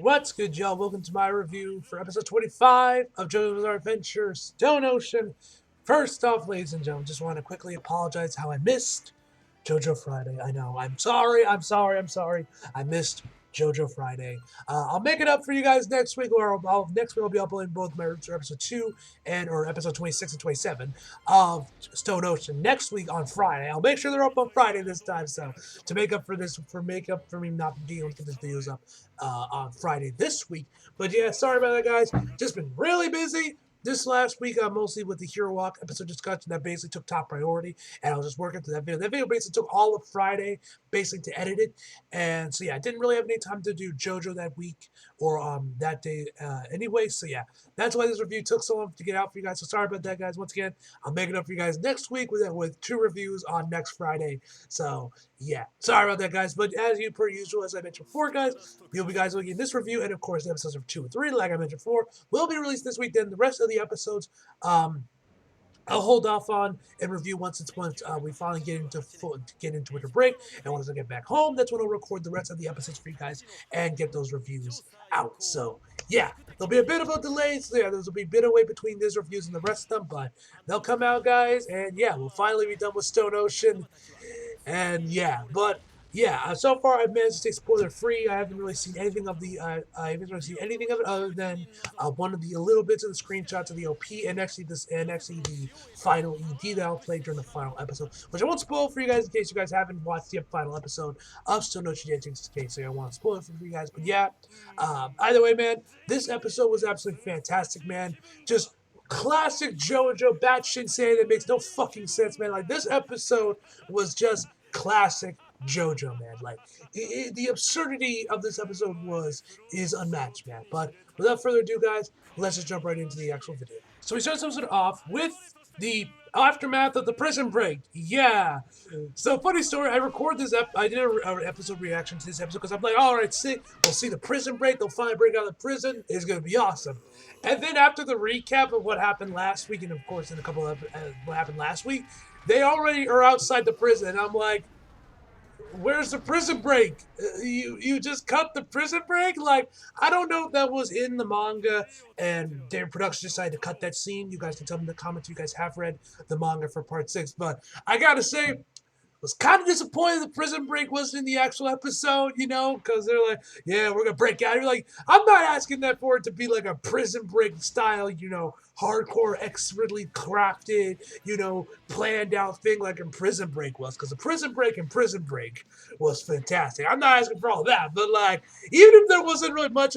What's good, y'all? Welcome to my review for episode 25 of JoJo's Bizarre Adventure Stone Ocean. First off, ladies and gentlemen, just want to quickly apologize how I missed JoJo Friday. I know. I'm sorry. I missed JoJo Friday. I'll make it up for you guys next week, or next week I'll be uploading both my episode 2 or episode 26 and 27 of Stone Ocean next week on Friday. I'll make sure they're up on Friday this time, so to make up for me not being able to get these videos up on Friday this week. But yeah, sorry about that, guys. Just been really busy. This last week, mostly with the Hero Walk episode discussion that basically took top priority, and I was just working through that video. That video basically took all of Friday, basically to edit it, and so yeah, I didn't really have any time to do JoJo that week or that day anyway. So yeah, that's why this review took so long to get out for you guys. So sorry about that, guys. Once again, I'll make it up for you guys next week with 2 reviews on next Friday. So yeah, sorry about that, guys. But as per usual, as I mentioned before, guys, you'll be guys looking at this review, and of course, the episodes of 2 and 3, like I mentioned before, will be released this week. Then the rest of the episodes, I'll hold off on and review once we finally get into winter break, and once I get back home, that's when I'll record the rest of the episodes for you guys and get those reviews out. So yeah, there'll be a bit of a delay. So yeah, there'll be a bit of wait between these reviews and the rest of them, but they'll come out, guys. And yeah, we'll finally be done with Stone Ocean. And yeah, but yeah, so far I've managed to stay spoiler free. I haven't really seen anything of it other than one of the little bits of the screenshots of the OP and actually the final ED that I'll play during the final episode, which I won't spoil for you guys in case you guys haven't watched the final episode of Stone Ocean yet, just in case so I won't spoil it for you guys. But yeah, either way, man, this episode was absolutely fantastic, man. Just classic JoJo batshit insane that makes no fucking sense, man. Like, this episode was just classic JoJo, man. Like, the absurdity of this episode is unmatched, man. But without further ado, guys, let's just jump right into the actual video. So we start this episode off with the aftermath of the prison break. Yeah. So funny story. I record this. I did an episode reaction to this episode because I'm like, all right, we'll see the prison break. They'll finally break out of the prison. It's gonna be awesome. And then after the recap of what happened last week, and of course in a couple of what happened last week, they already are outside the prison. And I'm like, where's the prison break? You just cut the prison break? Like, I don't know if that was in the manga and their production decided to cut that scene. You guys can tell me in the comments if you guys have read the manga for part 6. But I gotta say, was kind of disappointed the prison break wasn't in the actual episode, because they're like, yeah, we're gonna break out. You're like, I'm not asking that for it to be like a prison break style, hardcore, expertly crafted, planned out thing like in Prison Break was, because the prison break in Prison Break was fantastic. I'm not asking for all that, but like, even if there wasn't really much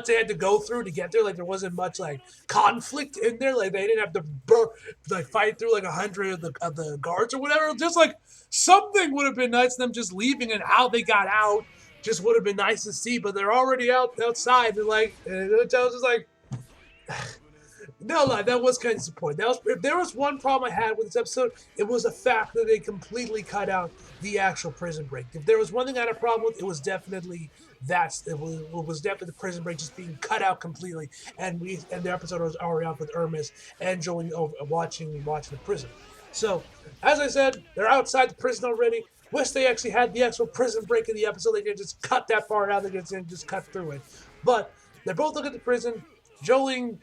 they had to go through to get there. Like, there wasn't much like conflict in there. Like, they didn't have to fight through like 100 of the guards or whatever. Just like something would have been nice. Them just leaving and how they got out just would have been nice to see. But they're already outside. And like, and I was just like. No lie, that was kind of disappointing. If there was one problem I had with this episode, it was the fact that they completely cut out the actual prison break. If there was one thing I had a problem with, it was definitely the prison break just being cut out completely, and the episode was already off with Hermes and Joey watching the prison. So, as I said, they're outside the prison already. Wish they actually had the actual prison break in the episode. They could just cut that part out. They could just cut through it. But they both look at the prison. Jolene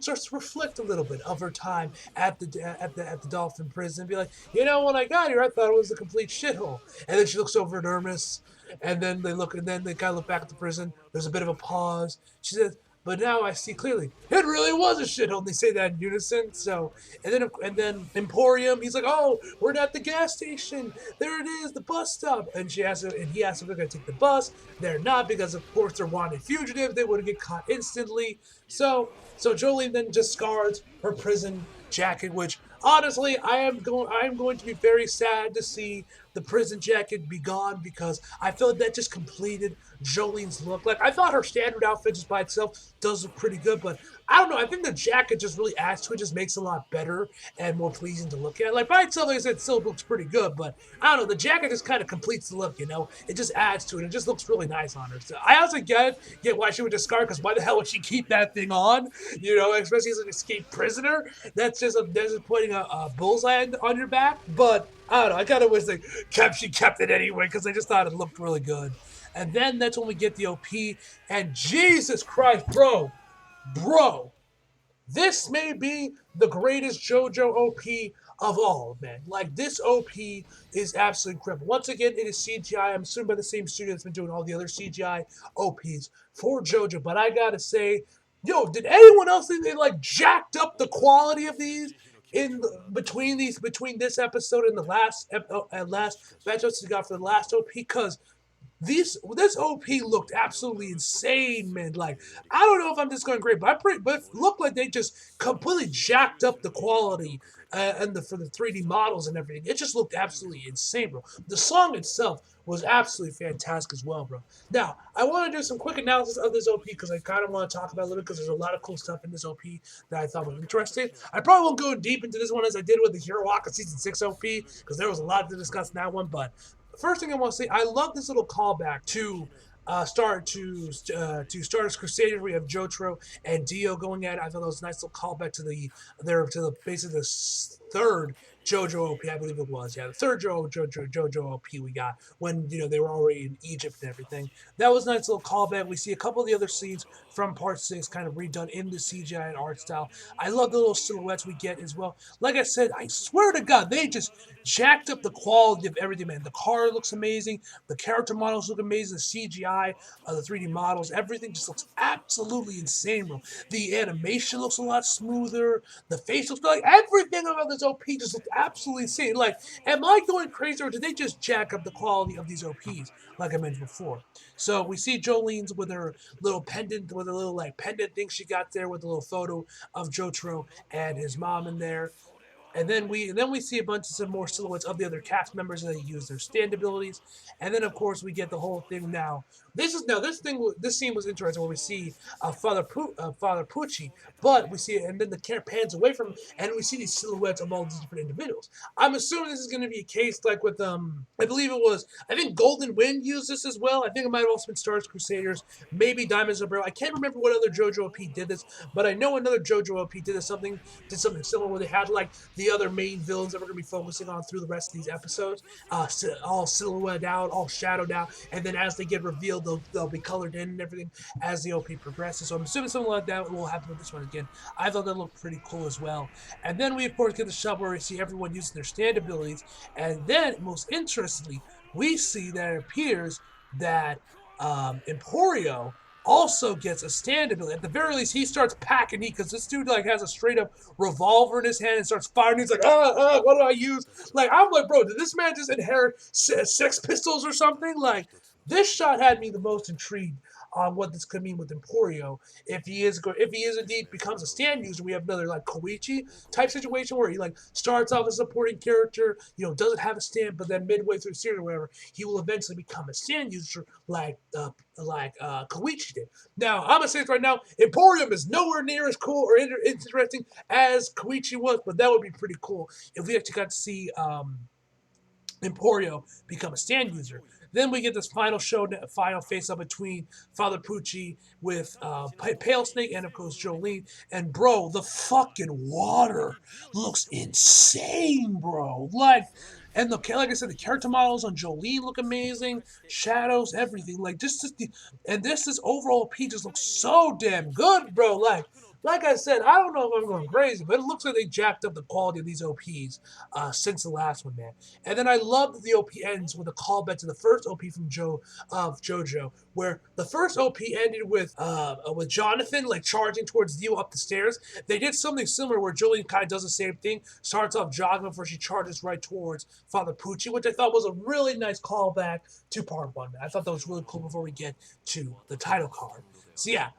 starts to reflect a little bit of her time at the Dolphin prison and be like, when I got here, I thought it was a complete shithole. And then she looks over at Hermes, and then they kind of look back at the prison. There's a bit of a pause. She says, but now I see clearly, it really was a shithole. And they say that in unison. So, and then Emporium, he's like, oh, we're at the gas station. There it is, the bus stop. And he asks if they're going to take the bus. They're not, because of course they're wanted fugitive. They would get caught instantly. So Jolene then discards her prison jacket, which honestly, I am going to be very sad to see the prison jacket be gone, because I feel like that just completed Jolene's look. Like, I thought her standard outfit just by itself does look pretty good, but I don't know. I think the jacket just really adds to it, just makes it a lot better and more pleasing to look at. Like, by itself, like I said, it still looks pretty good, but I don't know. The jacket just kind of completes the look, It just adds to it. It just looks really nice on her. So I also get why she would discard, because why the hell would she keep that thing on? Especially as an escaped prisoner. That's just putting a bullseye on your back. But I don't know. I kind of wish she kept it anyway because I just thought it looked really good. And then that's when we get the OP. And Jesus Christ, bro, this may be the greatest JoJo OP of all, man. Like, this OP is absolutely incredible. Once again, it is CGI. I'm assuming by the same studio that's been doing all the other CGI OPs for JoJo. But I gotta say, yo, did anyone else think they like jacked up the quality of these between this episode and the last match we got for the last OP? Because this OP looked absolutely insane, man. Like, I don't know if I'm just going great, but it looked like they just completely jacked up the quality and for the 3D models and everything. It just looked absolutely insane, bro. The song itself was absolutely fantastic as well, bro. Now, I want to do some quick analysis of this OP because I kind of want to talk about it a little bit because there's a lot of cool stuff in this OP that I thought was interesting. I probably won't go deep into this one as I did with the Hero Waka Season 6 OP because there was a lot to discuss in that one, but first thing I want to say, I love this little callback to Stardust Crusaders. We have Jotaro and Dio going at it. I thought that was a nice little callback to the basically the third JoJo OP, I believe it was. Yeah, the third JoJo OP we got when they were already in Egypt and everything. That was a nice little callback. We see a couple of the other scenes from Part 6 kind of redone in the CGI and art style. I love the little silhouettes we get as well. Like I said, I swear to God, they just jacked up the quality of everything, man. The car looks amazing. The character models look amazing. The CGI, the 3D models, everything just looks absolutely insane, bro. The animation looks a lot smoother. The face looks like everything about this OP just looks absolutely insane. Like, am I going crazy or did they just jack up the quality of these OPs, like I mentioned before? So we see Jolene's with her little pendant, with a little like pendant thing she got there with a little photo of Jotaro and his mom in there. And then we see a bunch of some more silhouettes of the other cast members and they use their stand abilities. And then of course we get the whole thing now. This scene was interesting where we see Father Pucci, but we see it and then the camera pans away from him and we see these silhouettes of all these different individuals. I'm assuming this is going to be a case like with I think Golden Wind used this as well. I think it might have also been Stars Crusaders, maybe Diamonds Umbrella. I can't remember what other JoJo OP did this, but I know another JoJo OP did something similar where they had like the other main villains that we're going to be focusing on through the rest of these episodes, all silhouetted out, all shadowed out, and then as they get revealed, they'll be colored in and everything as the OP progresses. So I'm assuming something like that will happen with this one again. I thought that looked pretty cool as well. And then we, of course, get the shot where we see everyone using their stand abilities. And then, most interestingly, we see that it appears that Emporio also gets a stand ability. At the very least, he starts packing heat because this dude like has a straight up revolver in his hand and starts firing. He's like, what do I use? Like, I'm like, bro, did this man just inherit Sex Pistols or something? Like, this shot had me the most intrigued on what this could mean with Emporio. If he is indeed becomes a stand user, we have another like Koichi type situation where he like starts off as a supporting character, doesn't have a stand, but then midway through the series or whatever, he will eventually become a stand user like Koichi did. Now, I'm gonna say this right now, Emporium is nowhere near as cool or interesting as Koichi was, but that would be pretty cool if we actually got to see Emporio become a stand user. Then we get this final face-up between Father Pucci with Pale Snake and, of course, Jolene. And, bro, the fucking water looks insane, bro. Like I said, the character models on Jolene look amazing. Shadows, everything. Like, this overall P just looks so damn good, bro. Like I said, I don't know if I'm going crazy, but it looks like they jacked up the quality of these OPs since the last one, man. And then I love that the OP ends with a callback to the first OP from JoJo, where the first OP ended with Jonathan like charging towards Dio up the stairs. They did something similar where Jolene kind of does the same thing, starts off jogging before she charges right towards Father Pucci, which I thought was a really nice callback to part one. I thought that was really cool before we get to the title card. So yeah,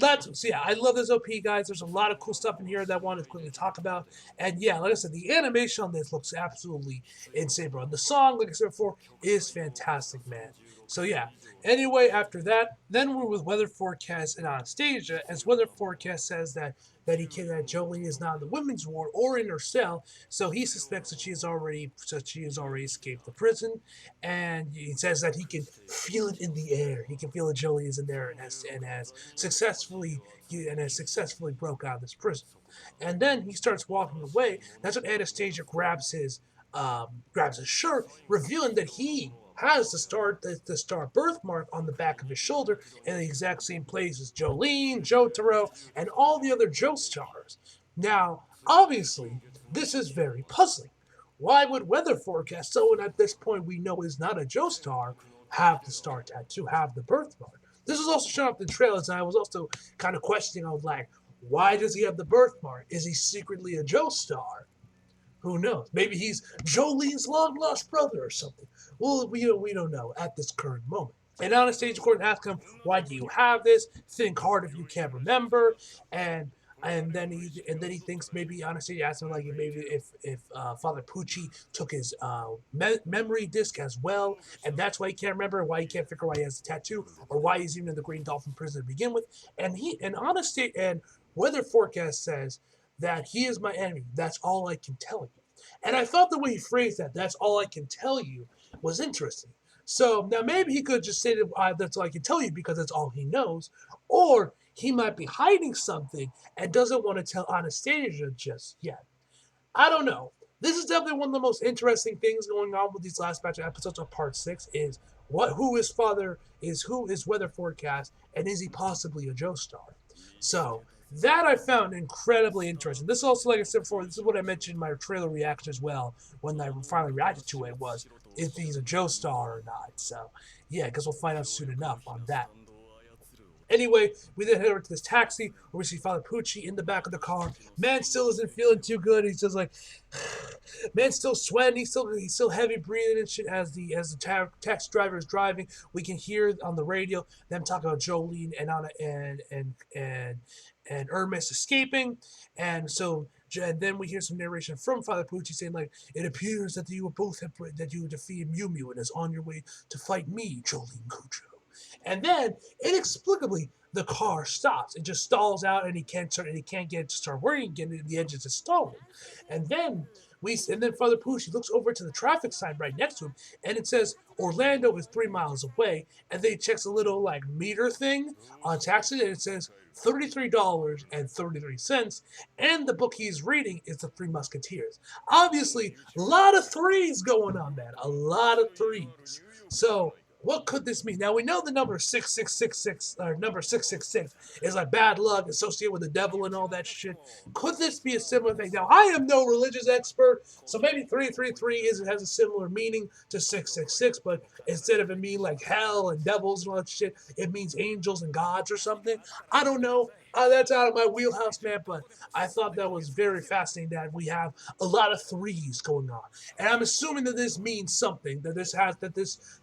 I love this OP, guys. There's a lot of cool stuff in here that I wanted to quickly talk about. And yeah, like I said, the animation on this looks absolutely insane, bro. And the song, like I said before, is fantastic, man. So yeah. Anyway, after that, then we're with weather forecast and Anastasia, as weather forecast says that Jolene is not in the women's ward or in her cell, so he suspects that she has already escaped the prison, and he says that he can feel it in the air. He can feel that Jolene is in there and has successfully broke out of this prison. And then he starts walking away. That's when Anastasia grabs his grabs his shirt, revealing that he has the star birthmark on the back of his shoulder in the exact same place as Jolene, Jotaro, and all the other Joe stars. Now, obviously, this is very puzzling. Why would weather forecast, someone at this point we know is not a Joe star, have the star tattoo, have the birthmark? This is also shown up in the trailers, and I was also kind of questioning, I was like, why does he have the birthmark? Is he secretly a Joe star? Who knows? Maybe he's Jolene's long lost brother or something. Well, we don't know at this current moment. And Anastasia Gordon asks him, "Why do you have this? Think hard if you can't remember." And and then he thinks maybe Anastasia asks him like maybe if Father Pucci took his memory disc as well, and that's why he can't remember, why he can't figure why he has the tattoo, or why he's even in the Green Dolphin prison to begin with. And Anastasia and Weather Forecast says that he is my enemy. That's all I can tell you. And I thought the way he phrased that, "that's all I can tell you," was interesting. So now maybe he could just say that that's all I can tell you because that's all he knows, or he might be hiding something and doesn't want to tell Anastasia just yet. I don't know. This is definitely one of the most interesting things going on with these last batch of episodes of Part 6 is who his father is, who is Weather Forecast, and is he possibly a Joestar? So that I found incredibly interesting. This also, like I said before, this is what I mentioned in my trailer reaction as well when I finally reacted to it, was if he's a Joestar or not. So yeah, I guess we'll find out soon enough on that. Anyway, we then head over to this taxi where we see Father Pucci in the back of the car. Man still isn't feeling too good. He's just like, man, still sweating. He's still heavy breathing and shit as the taxi driver is driving. We can hear on the radio them talking about Jolene and Anna and Hermes escaping, and so. And then we hear some narration from Father Pucci saying, like, it appears that you defeated Mew Mew and is on your way to fight me, Jolene Cujo. And then inexplicably the car stops. It just stalls out, and he can't get it to start working again. The engines is stalling. And then Father Pucci looks over to the traffic sign right next to him, and it says Orlando is 3 miles away. And then he checks a little like meter thing on taxi, and it says $33.33. And the book he's reading is The Three Musketeers. Obviously, a lot of threes going on, man. A lot of threes. So what could this mean? Now we know the number 6666 or number 666 is like bad luck associated with the devil and all that shit. Could this be a similar thing? Now I am no religious expert, so maybe 333 has a similar meaning to 666, but instead of it meaning like hell and devils and all that shit, it means angels and gods or something. I don't know. That's out of my wheelhouse, man, but I thought that was very fascinating that we have a lot of threes going on. And I'm assuming that this means something, that this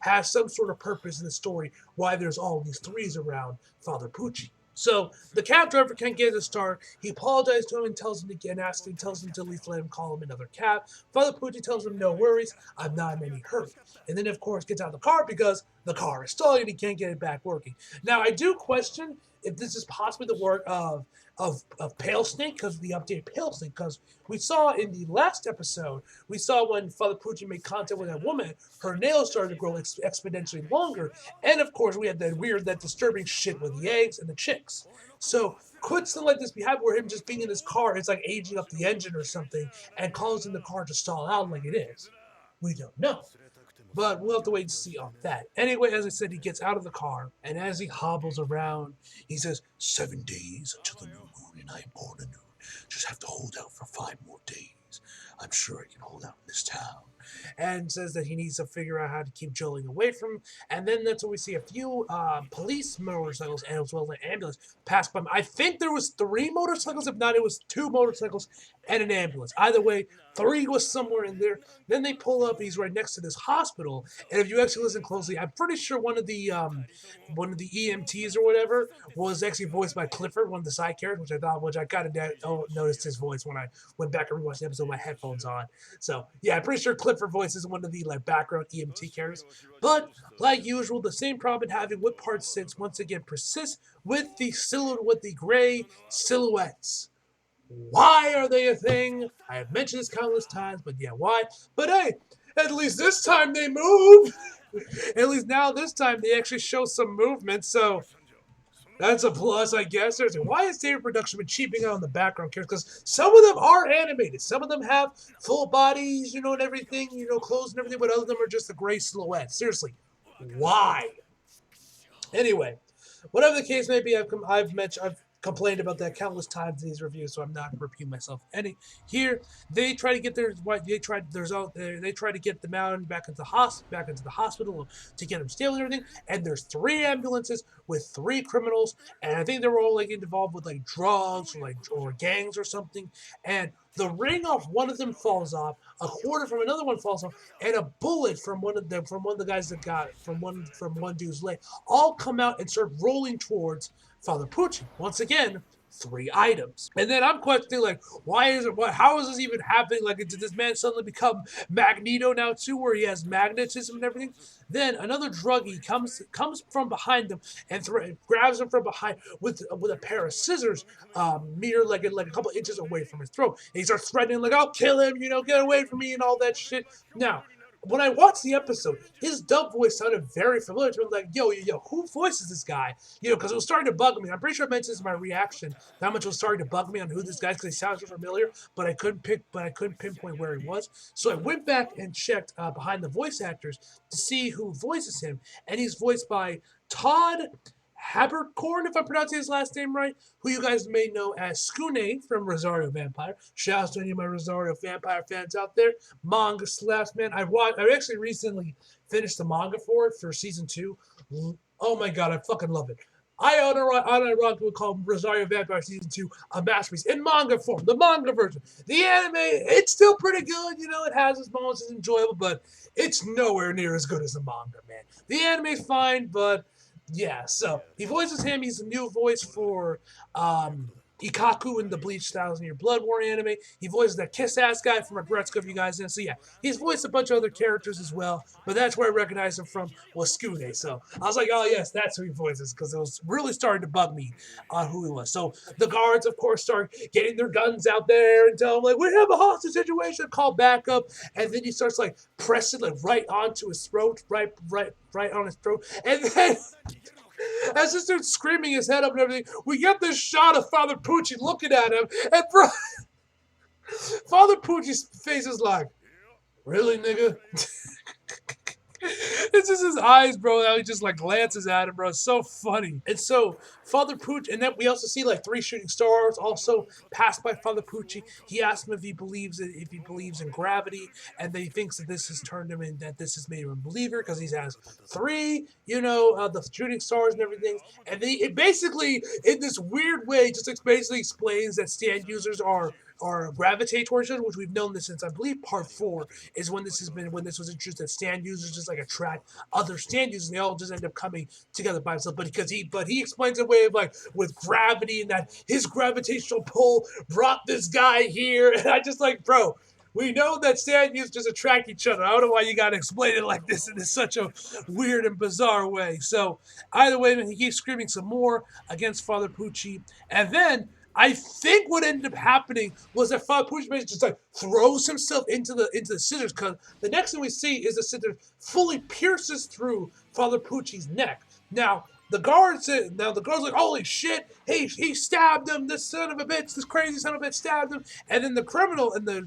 has some sort of purpose in the story, why there's all these threes around Father Pucci. So the cab driver can't get a start. He apologizes to him and tells him to get nasty, tells him to at least let him call him another cab. Father Pucci tells him, no worries, I'm not in any hurry. And then, of course, gets out of the car because the car is stalling and he can't get it back working. Now, I do question if this is possibly the work of Pale Snake, because of the updated Pale Snake, because we saw in the last episode, we saw when Father Pucci made contact with that woman, her nails started to grow exponentially longer, and of course we had that disturbing shit with the eggs and the chicks. So could something like this be happening where him just being in his car, it's like aging up the engine or something, and causing the car to stall out like it is? We don't know. But we'll have to wait and see on that. Anyway, as I said, he gets out of the car, and as he hobbles around, he says, 7 days until the new moon, and I am born anew. Just have to hold out for 5 more days. I'm sure I can hold out in this town. And says that he needs to figure out how to keep Jolene away from him. And then that's when we see a few police motorcycles and as well as an ambulance pass by him. I think there was 3 motorcycles. If not, it was 2 motorcycles and an ambulance. Either way, 3 was somewhere in there. Then they pull up. He's right next to this hospital. And if you actually listen closely, I'm pretty sure one of the EMTs or whatever was actually voiced by Clifford, one of the side characters, which I got to notice his voice when I went back and rewatched the episode with my headphones on. So yeah, I'm pretty sure Clifford voices one of the like background EMT characters. But like usual, the same problem having with Part 6 once again persists with the gray silhouettes. Why are they a thing? I have mentioned this countless times, but yeah, why? But hey, at least this time they move. At least now this time they actually show some movement. So That's a plus, I guess. Seriously, why has David Production been cheaping out on the background characters? Because some of them are animated. Some of them have full bodies, you know, and everything, you know, clothes and everything, but other of them are just a gray silhouette. Seriously, why? Anyway, whatever the case may be, I've complained about that countless times in these reviews, so I'm not repeating myself. Any here, they try to get they try to get the mountain back into the hospital to get him stable and everything. And there's three ambulances with three criminals, and I think they were all like involved with like drugs or gangs or something. And the ring off one of them falls off, a quarter from another one falls off, and a bullet from one of the guys that got it, from one dude's leg, all come out and start rolling towards Father Pucci. Once again, three items. And then I'm questioning, like, how is this even happening? Like, did this man suddenly become Magneto now too, where he has magnetism and everything? Then another druggie comes from behind him and grabs him from behind with a pair of scissors, mere like a couple inches away from his throat. And he starts threatening, like, "I'll kill him, you know, get away from me," and all that shit. Now, when I watched the episode, his dub voice sounded very familiar to me. Like, yo, who voices this guy? You know, because it was starting to bug me. I'm pretty sure I mentioned this in my reaction. How much it was starting to bug me on who this guy is, because he sounds so familiar, but I couldn't pinpoint where he was. So I went back and checked behind the voice actors to see who voices him, and he's voiced by Todd Haberkorn, if I'm pronouncing his last name right, who you guys may know as Skune from Rosario Vampire. Shouts to any of my Rosario Vampire fans out there. Manga slaps, man. I actually recently finished the manga for season 2. Oh my god, I fucking love it. I unironically would call Rosario Vampire Season 2 a masterpiece in manga form, the manga version. The anime, it's still pretty good, you know, it has its moments, it's enjoyable, but it's nowhere near as good as the manga, man. The anime's fine, but yeah, so he voices him. He's the new voice for Ikaku in the Bleach 1,000-Year Blood War anime. He voices that kiss-ass guy from Agretsuko, if you guys know. So yeah, he's voiced a bunch of other characters as well, but that's where I recognized him from was Skune. So I was like, oh yes, that's who he voices, because it was really starting to bug me on who he was. So the guards, of course, start getting their guns out there and tell him, like, we have a hostage situation, call backup, and then he starts like pressing like right onto his throat, right on his throat, and then as this dude's screaming his head up and everything, we get this shot of Father Pucci looking at him, and Father Pucci's face is like, really, nigga? It's just his eyes, bro. How he just like glances at him, bro. It's so funny. And so Father Pucci, and then we also see like 3 shooting stars also passed by Father Pucci. He asks him if he believes in gravity, and then he thinks that this has turned him in, that this has made him a believer because he has 3, you know, the shooting stars and everything. And then it basically, in this weird way, just basically explains that stand users are gravitate towards each other, which we've known this since I believe part 4 is when this was introduced, that stand users just like attract other stand users, and they all just end up coming together by themselves. But he explains a way of like with gravity, and that his gravitational pull brought this guy here, and I just like, bro, we know that stand users just attract each other. I don't know why you gotta explain it like this in such a weird and bizarre way. So either way, he keeps screaming some more against Father Pucci, and then I think what ended up happening was that Father Pucci basically just like throws himself into the scissors, because the next thing we see is the scissors fully pierces through Father Pucci's neck. Now the guard's like, holy shit, he stabbed him, this son of a bitch, this crazy son of a bitch stabbed him. And then the criminal and the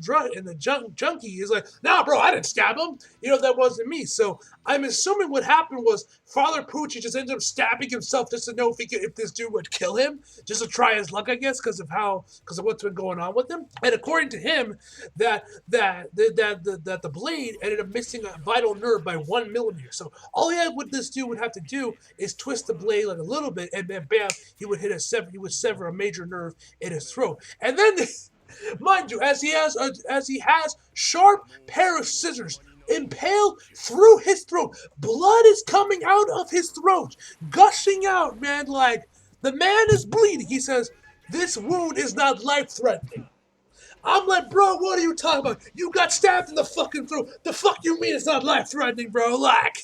junkie is like, nah, bro, I didn't stab him. You know, that wasn't me. So I'm assuming what happened was Father Pucci just ended up stabbing himself just to know if this dude would kill him, just to try his luck, I guess, because of what's been going on with him. And according to him, that the blade ended up missing a vital nerve by 1 millimeter. So all this dude would have to do is twist the blade like a little bit, and then bam, he would sever a major nerve in his throat. And then, mind you, as he has sharp pair of scissors impaled through his throat, blood is coming out of his throat, gushing out, man. Like, the man is bleeding. He says, this wound is not life-threatening. I'm like, bro, what are you talking about? You got stabbed in the fucking throat. The fuck you mean it's not life-threatening, bro? Like,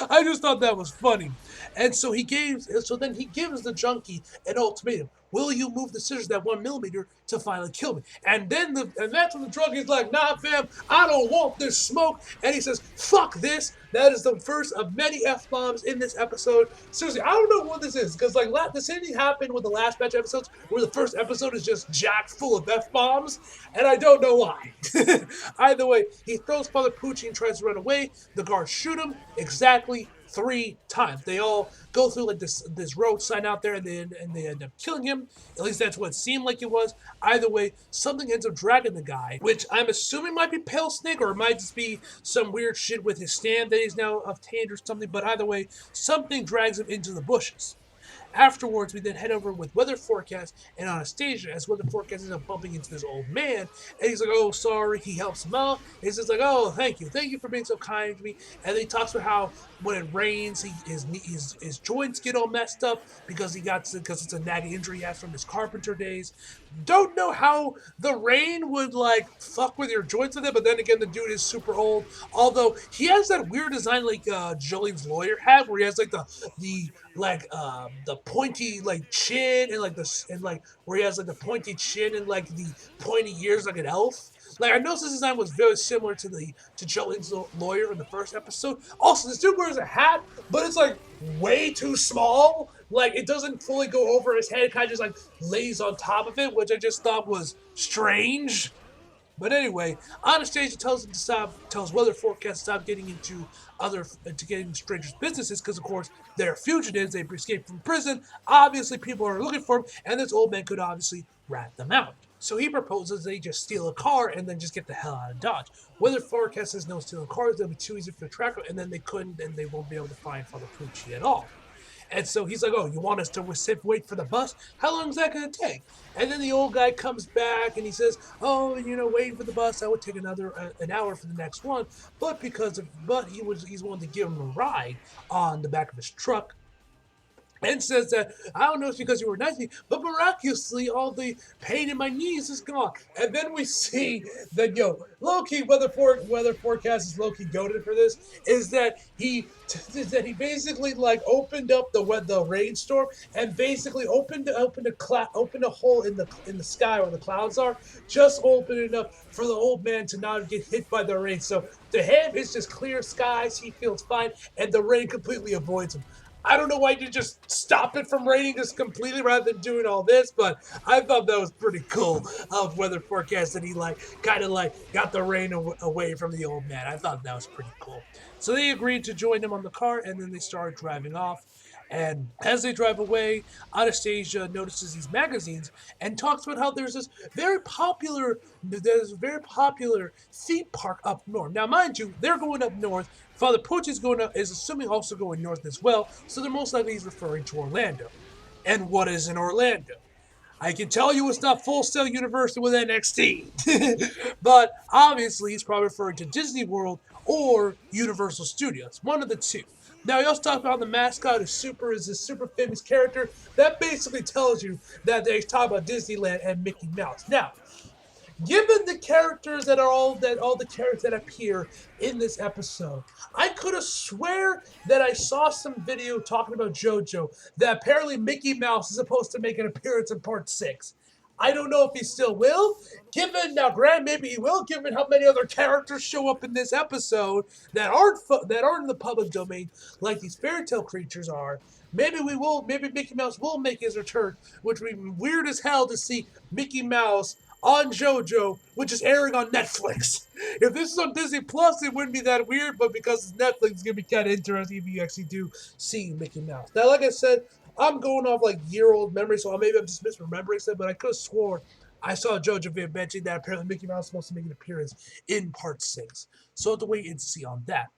I just thought that was funny. And so then he gives the junkie an ultimatum. will you move the scissors that 1 millimeter to finally kill me? And that's when the drug is like, nah, fam, I don't want this smoke. And he says, fuck this. That is the first of many F-bombs in this episode. Seriously, I don't know what this is, because like the same thing happened with the last batch of episodes, where the first episode is just jacked full of F-bombs, and I don't know why. Either way, he throws Father Pucci and tries to run away. The guards shoot him exactly 3 times. They all go through like this road sign out there, and they end up killing him. At least that's what it seemed like it was. Either way, something ends up dragging the guy, which I'm assuming might be Pale Snake, or it might just be some weird shit with his stand that he's now obtained or something. But either way, something drags him into the bushes. Afterwards, we then head over with Weather Forecast and Anastasia, as Weather Forecast ends up bumping into this old man, and he's like, oh, sorry, he helps him out. He's just like, oh, thank you for being so kind to me. And then he talks about how when it rains, his joints get all messed up because because it's a nagging injury he has from his carpenter days. Don't know how the rain would like fuck with your joints with it, but then again, the dude is super old. Although he has that weird design like Jolene's lawyer had, where he has like the pointy like chin, and like where he has like the pointy chin and like the pointy ears like an elf. Like I noticed this design was very similar to Jolene's lawyer in the first episode. Also, this dude wears a hat, but it's like way too small. Like it doesn't fully go over his head. It kind of just like lays on top of it, which I just thought was strange. But anyway, Anastasia tells Weather Forecast to stop getting into getting strangers' businesses, because of course they're fugitives. They escaped from prison. Obviously, people are looking for them, and this old man could obviously rat them out. So he proposes they just steal a car and then just get the hell out of Dodge. Weather Forecast says no stealing cars; they'll be too easy for the tracker, and then they couldn't, and they won't be able to find Father Pucci at all. And so he's like, oh, you want us to wait for the bus? How long is that going to take? And then the old guy comes back and he says, oh, waiting for the bus, that would take an hour for the next one. But he's willing to give him a ride on the back of his truck. And says that, I don't know if it's because you were nice to me, but miraculously all the pain in my knees is gone. And then we see that, low-key, weather forecast is low-key goated for this, is that he basically like opened up the rainstorm and basically opened a hole in the sky where the clouds are, just opened it up for the old man to not get hit by the rain. So to him, it's just clear skies, he feels fine, and the rain completely avoids him. I don't know why you just stop it from raining just completely rather than doing all this, but I thought that was pretty cool of Weather Forecast that he kind of got the rain away from the old man. I thought that was pretty cool. So they agreed to join him on the car, and then they started driving off. And as they drive away, Anastasia notices these magazines and talks about how there's a very popular theme park up north. Now, mind you, they're going up north. Father Pucci is assuming also going north as well, so they're most likely he's referring to Orlando. And what is in Orlando? I can tell you it's not Full Sail University with NXT. But obviously he's probably referring to Disney World or Universal Studios. One of the two. Now, he also talked about the mascot is this super famous character. That basically tells you that they talk about Disneyland and Mickey Mouse. Now, given the characters all the characters that appear in this episode, I could have swear that I saw some video talking about JoJo that apparently Mickey Mouse is supposed to make an appearance in part 6. I don't know if he still will. Maybe he will, given how many other characters show up in this episode that aren't in the public domain, like these fairy tale creatures are. Maybe Mickey Mouse will make his return, which would be weird as hell to see Mickey Mouse on JoJo, which is airing on Netflix. If this is on Disney Plus, it wouldn't be that weird, but because it's Netflix, it's gonna be kind of interesting if you actually do see Mickey Mouse. Now, like I said, I'm going off like year-old memory, so maybe I'm just misremembering stuff, but I could have sworn I saw JoJo video mentioning that apparently Mickey Mouse is supposed to make an appearance in part 6. So I have to wait and see on that.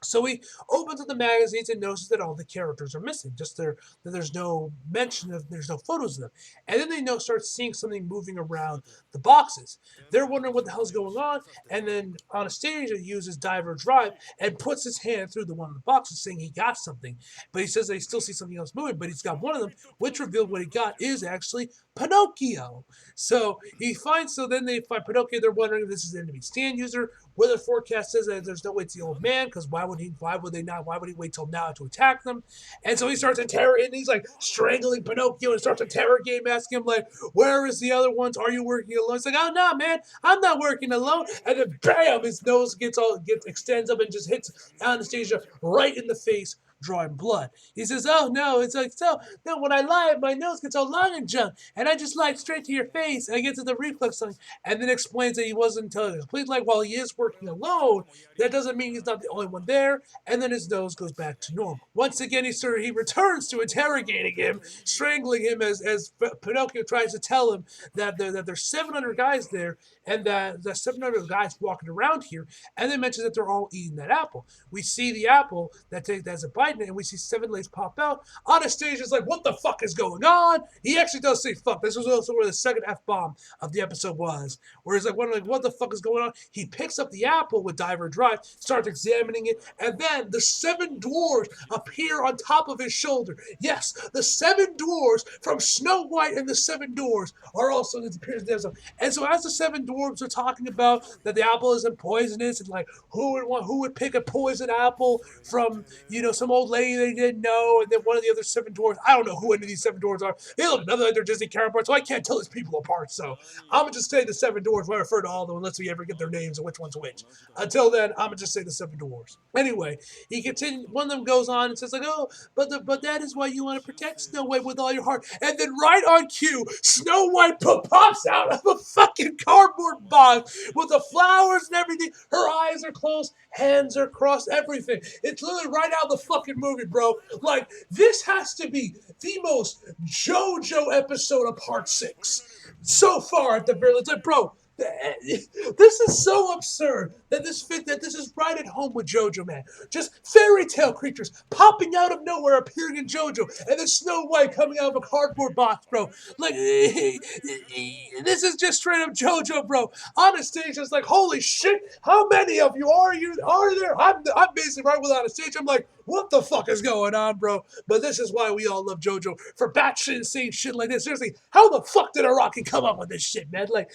So he opens up the magazines and notices that all the characters are missing. That there's no there's no photos of them. And then they start seeing something moving around the boxes. They're wondering what the hell's going on. And then Anastasia uses Diver Drive and puts his hand through the one of the boxes, saying he got something. But he says they still see something else moving. But he's got one of them, which revealed what he got is actually Pinocchio. So then they find Pinocchio. They're wondering if this is an enemy stand user. Weather forecast says that there's no way it's the old man, because why would he wait till now to attack them? And so he starts interrogating. He's like strangling Pinocchio and starts interrogating him, asking him like, "Where is the other ones? Are you working alone?" He's like, "Oh no, man, I'm not working alone." And then bam, his nose extends up and just hits Anastasia right in the face, drawing blood. He says, "Oh no," it's like, "So no, when I lie, my nose gets all long and junk, and I just lied straight to your face." And I get to the reflex thing, and then explains that he wasn't telling us. Please, like, while he is working alone, that doesn't mean he's not the only one there. And then his nose goes back to normal. Once again, he returns to interrogating him, strangling him as Pinocchio tries to tell him that there's 700 guys there, and that the 700 guys walking around here, and then mentions that they're all eating that apple. We see the apple that's a bite, and we see 7 legs pop out. Anastasia's like, "What the fuck is going on?" He actually does say fuck. This was also where the second F-bomb of the episode was, where he's like, "What the fuck is going on?" He picks up the apple with Diver Drive, starts examining it, and then the 7 dwarves appear on top of his shoulder. Yes, the 7 dwarves from Snow White and the 7 Dwarfs are also in the. And so as the 7 dwarves are talking about that the apple isn't poisonous, and like who would pick a poison apple from some old lady they didn't know, and then one of the other 7 dwarves, I don't know who any of these 7 dwarves are. They look nothing like they're Disney counterparts, so I can't tell these people apart. So I'm gonna just say the 7 dwarves. I refer to all of them unless we ever get their names and which one's which. Until then, I'm gonna just say the 7 dwarves. Anyway, he continues. One of them goes on and says like, "Oh, but that is why you want to protect Snow White with all your heart." And then right on cue, Snow White pops out of a fucking cardboard box with the flowers and everything. Her eyes are closed, hands are crossed, everything. It's literally right out of the fucking movie, bro. Like, this has to be the most JoJo episode of Part 6 so far at the very least. Like, bro, this is so absurd that this is right at home with JoJo, man. Just fairy tale creatures popping out of nowhere, appearing in JoJo, and then Snow White coming out of a cardboard box, bro. Like, this is just straight up JoJo, bro. Anastasia's like, "Holy shit! How many of you are there?" I'm basically right with Anastasia. I'm like, "What the fuck is going on, bro?" But this is why we all love JoJo, for batshit insane shit like this. Seriously, how the fuck did Araki come up with this shit, man? Like,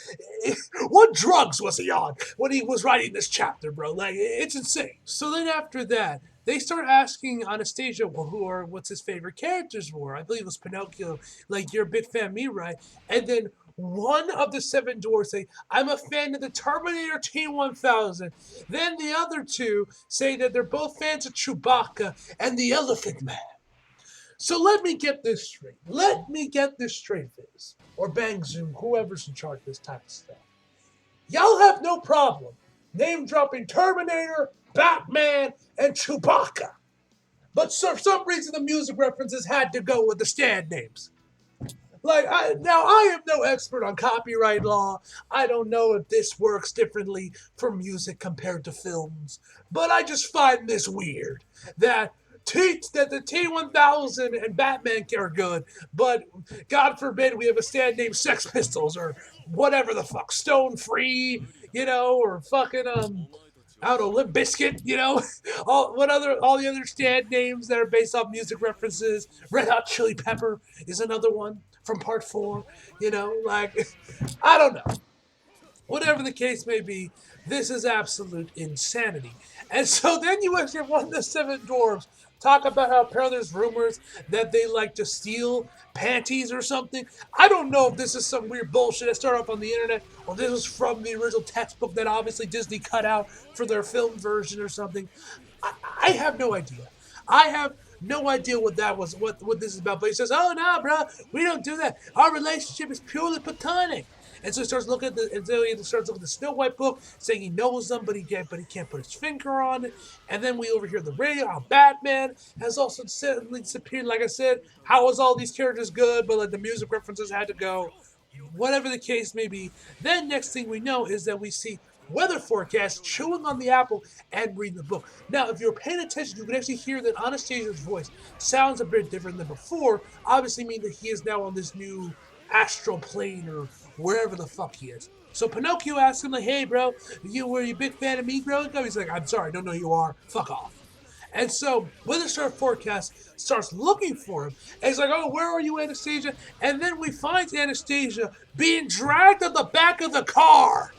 what drugs was he on when he was writing this chapter, bro? Like, it's insane. So then after that, they start asking Anastasia what's his favorite characters were. I believe it was Pinocchio. Like, "You're a big fan of me, right?" And then one of the 7 dwarfs say, "I'm a fan of the Terminator T-1000. Then the other 2 say that they're both fans of Chewbacca and the Elephant Man. So let me get this straight. Fizz. Or Bang Zoom, whoever's in charge of this type of stuff. Y'all have no problem name dropping Terminator, Batman, and Chewbacca. But for some reason the music references had to go with the stand names. Like, I am no expert on copyright law. I don't know if this works differently for music compared to films. But I just find this weird that the T-1000 and Batman are good, but God forbid we have a stand named Sex Pistols or whatever the fuck, Stone Free, or fucking I don't know, Limp Bizkit, all the other stand names that are based off music references. Red Hot Chili Pepper is another one from Part 4. Like, I don't know. Whatever the case may be, this is absolute insanity. And so then you actually have one of the 7 dwarves talk about how apparently there's rumors that they like to steal panties or something. I don't know if this is some weird bullshit that started off on the internet, or this was from the original textbook that obviously Disney cut out for their film version or something. I have no idea. I have no idea what that was, what this is about. But he says, "Oh no, bro, we don't do that. Our relationship is purely platonic." And so he starts looking at the Snow White book, saying he knows them, but he can't put his finger on it. And then we overhear the radio how Batman has also suddenly disappeared. Like I said, how was all these characters good, but like the music references had to go. Whatever the case may be. Then next thing we know is that we see weather forecast chewing on the apple and reading the book. Now, if you're paying attention, you can actually hear that Anastasia's voice sounds a bit different than before. Obviously, meaning that he is now on this new astral plane or wherever the fuck he is. So Pinocchio asks him like, "Hey, bro, were you a big fan of me growing up?" He's like, "I'm sorry, I don't know who you are. Fuck off." And so Weather Star Forecast starts looking for him. And he's like, oh, where are you, Anastasia? And then we find Anastasia being dragged on the back of the car.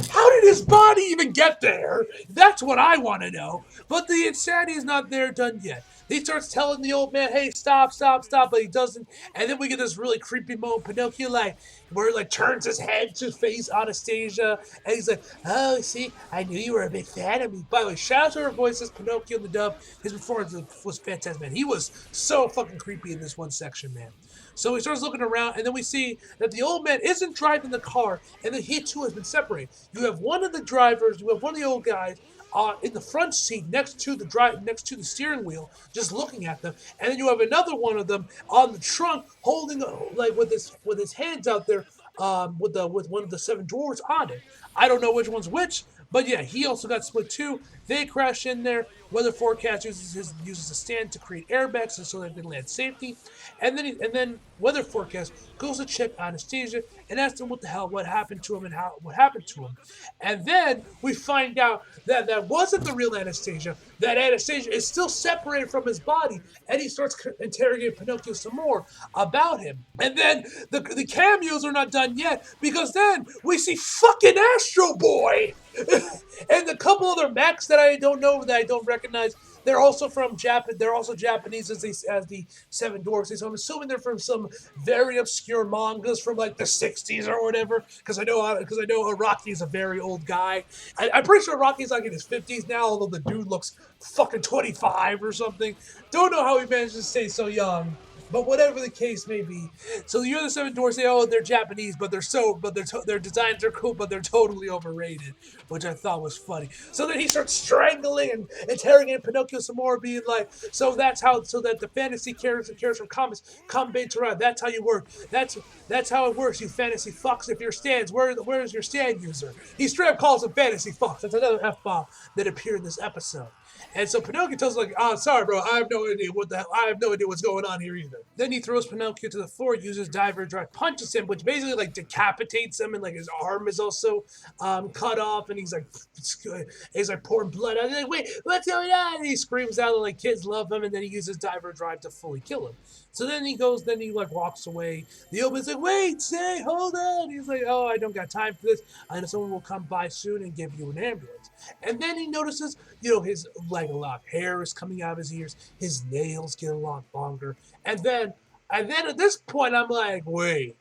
How did his body even get there? That's what I want to know. But the insanity is not there done yet. He starts telling the old man, hey, stop, stop, stop, but he doesn't. And then we get this really creepy moment. Pinocchio, like, where he, like, turns his head to face Anastasia. And he's like, oh, see, I knew you were a big fan of me. By the way, shout out to her voices, Pinocchio in the dub. His performance was fantastic, man. He was so fucking creepy in this one section, man. So he starts looking around, and then we see that the old man isn't driving the car, and then he too has been separated. You have one of the drivers, you have one of the old guys in the front seat next to the steering wheel, just looking at them, and then you have another one of them on the trunk, holding like with his hands out there, with one of the seven drawers on it. I don't know which one's which, but yeah, he also got split too. They crash in there. Weather forecast uses a stand to create airbags so they can land safety, and then weather forecast goes to check Anastasia and asks him what happened to him, and what happened to him. And then we find out that that wasn't the real Anastasia. That Anastasia is still separated from his body, and he starts interrogating Pinocchio some more about him. And then the cameos are not done yet, because then we see fucking Astro Boy and a couple other mechs that I don't know, that I don't recognize. They're also from Japan. They're also Japanese as the Seven Dwarfs. So I'm assuming they're from some very obscure mangas from like the '60s or whatever. Because I know Rocky's a very old guy. I'm pretty sure Rocky's like in his 50s now, although the dude looks fucking 25 or something. Don't know how he managed to stay so young. But whatever the case may be, so the other seven dwarfs say, "Oh, they're Japanese, but their designs are cool, but they're totally overrated," which I thought was funny. So then he starts strangling and interrogating Pinocchio some more, being like, "So that the fantasy characters and characters from comics come based around. That's how you work. That's how it works. You fantasy fucks. If your stands, where's your stand user?" He straight up calls him fantasy fucks. That's another f bomb that appeared in this episode. And so Pinocchio tells him, like, "Oh, sorry, bro. I have no idea what's going on here either." Then he throws Pinocchio to the floor, uses diver drive, punches him, which basically like decapitates him, and like his arm is also cut off, and he's like pouring blood out. He's like, "Wait, what's going on?" And he screams out, and like kids love him, and then he uses diver drive to fully kill him. So then he like walks away. The old man's like, "Wait, say, hold on." He's like, "Oh, I don't got time for this. I know someone will come by soon and give you an ambulance." And then he notices, his like a lot of hair is coming out of his ears, his nails get a lot longer, and then at this point I'm like, wait,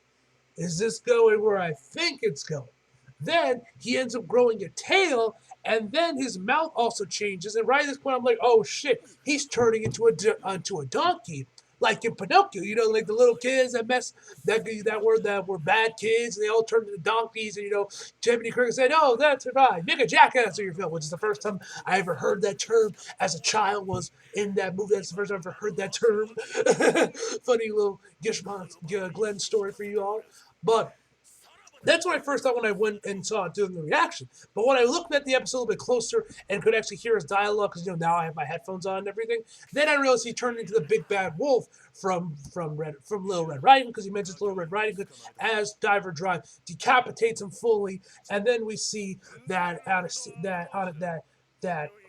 is this going where I think it's going? Then he ends up growing a tail, and then his mouth also changes. And right at this point, I'm like, oh shit, he's turning into a donkey, like in Pinocchio. Like the little kids that were bad kids, and they all turned into donkeys. And Jiminy Cricket said, "Oh, that's right, make a jackass of your film," which is the first time I ever heard that term as a child. Was in that movie. That's the first time I ever heard that term. Funny little Glenn story for you all, but that's what I first thought when I went and saw it doing the reaction. But when I looked at the episode a little bit closer and could actually hear his dialogue, because now I have my headphones on and everything, then I realized he turned into the big bad wolf from Little Red Riding Hood, because he mentions Little Red Riding Hood as Diver Drive decapitates him fully, and then we see that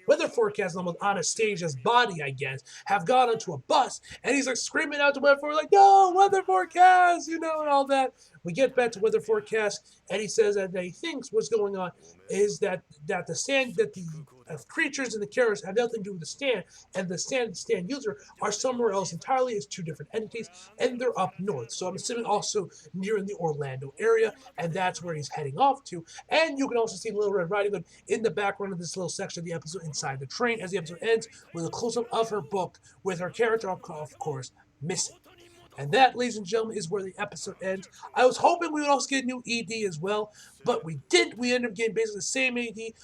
weather forecast almost Anastasia's body, I guess, have gone onto a bus, and he's like screaming out to weather forecast, like, "No, weather forecast," and all that. We get back to weather forecast, and he says that he thinks what's going on is that the creatures and the characters have nothing to do with the stand, and the stand user are somewhere else entirely. It's two different entities, and they're up north. So I'm assuming also near in the Orlando area, and that's where he's heading off to. And you can also see Little Red Riding Hood in the background of this little section of the episode inside the train, as the episode ends with a close-up of her book with her character, of course, missing. And that, ladies and gentlemen, is where the episode ends. I was hoping we would also get a new ED as well, but we did. We ended up getting basically the same ED,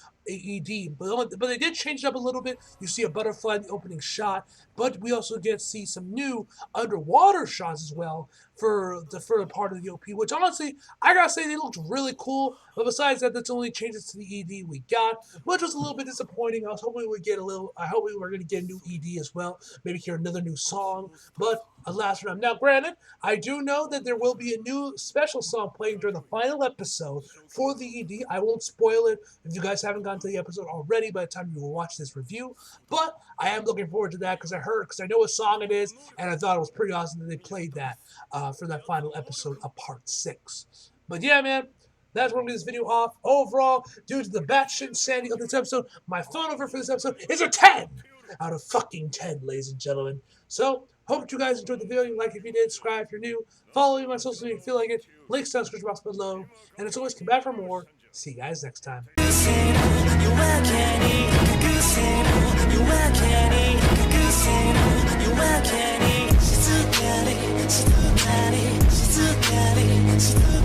but they did change it up a little bit. You see a butterfly in the opening shot, but we also get to see some new underwater shots as well for the further part of the OP, which honestly, I gotta say, they looked really cool. But besides that, that's only changes to the ED we got, which was a little bit disappointing. I hope we were going to get a new ED as well, maybe hear another new song, but alas for them. Now, granted, I do know that there will be a new special song playing during the final episode for the ED. I won't spoil it if you guys haven't gotten gotten to the episode already by the time you will watch this review, but I am looking forward to that because I know what song it is, and I thought it was pretty awesome that they played that for that final episode of Part 6. But yeah, man, that's where I'm going to this video off. Overall, due to the batshit insanity of this episode, my final over for this episode is a 10 out of fucking 10, ladies and gentlemen. So, hope you guys enjoyed the video. You like if you did, subscribe if you're new, follow me on my social media if you feel like it, links down in the description box below, and as always, come back for more. See you guys next time.静かに